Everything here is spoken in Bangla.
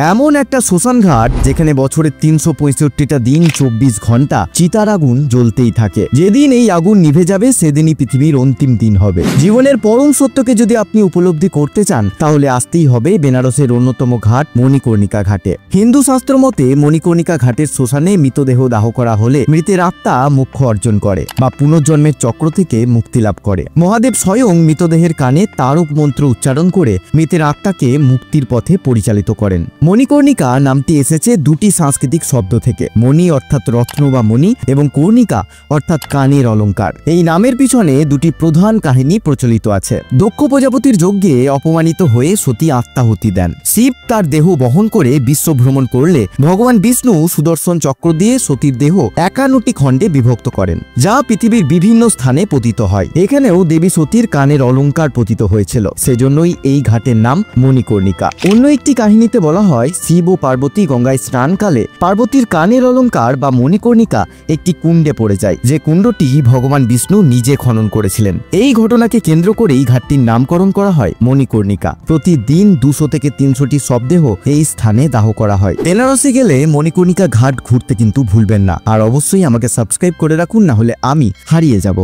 এমন একটা শ্মশান ঘাট যেখানে বছরের 365টা দিন 24 ঘন্টা চিতার আগুন জ্বলতেই থাকে। যেদিন এই আগুন নিভে যাবে সেদিনই পৃথিবীর অন্তিম দিন হবে। জীবনের পরম সত্যকে যদি আপনি উপলব্ধি করতে চান তাহলে আসতেই হবে বেনারসের অন্যতম ঘাট মণিকর্ণিকা ঘাটে। হিন্দু শাস্ত্র মতে মণিকর্ণিকা ঘাটের শ্মশানে মৃতদেহ দাহ করা হলে মৃতের আত্মা মোক্ষ অর্জন করে বা পুনর্জন্মের চক্র থেকে মুক্তি লাভ করে। মহাদেব স্বয়ং মৃতদেহের কানে তারক মন্ত্র উচ্চারণ করে মৃতের আত্মাকে মুক্তির পথে পরিচালিত করেন। মণিকর্ণিকা নামটি এসেছে দুটি সাংস্কৃতিক শব্দ থেকে, মণি অর্থাৎ রত্ন বা মণি এবং কর্ণিকা অর্থাৎ কানের অলঙ্কার। এই নামের পিছনে দুটি প্রধান কাহিনী প্রচলিত আছে। দক্ষ প্রজাপতির যজ্ঞে অপমানিত হয়ে সতী আত্মাহুতি দেন। শিব তার দেহ বহন করে বিশ্ব ভ্রমণ করলে ভগবান বিষ্ণু সুদর্শন চক্র দিয়ে সতীর দেহ 51টি খণ্ডে বিভক্ত করেন, যা পৃথিবীর বিভিন্ন স্থানে পতিত হয়। এখানেও দেবী সতীর কানের অলঙ্কার পতিত হয়েছিল, সেজন্যই এই ঘাটের নাম মণিকর্ণিকা। অন্য একটি কাহিনীতে বলা হয় শিব ও পার্বতী গঙ্গায় স্নানকালে পার্বতীর কানের অলঙ্কার বা মণিকর্ণিকা একটি কুণ্ডে পড়ে যায়, যে কুণ্ডটি ভগবান বিষ্ণু নিজে খনন করেছিলেন। এই ঘটনাকে কেন্দ্র করেই ঘাটটির নামকরণ করা হয় মণিকর্ণিকা। প্রতিদিন 200 থেকে 300টি শবদেহ এই স্থানে দাহ করা হয়। বেনারসে গেলে মণিকর্ণিকা ঘাট ঘুরতে কিন্তু ভুলবেন না, আর অবশ্যই আমাকে সাবস্ক্রাইব করে রাখুন, না হলে আমি হারিয়ে যাব।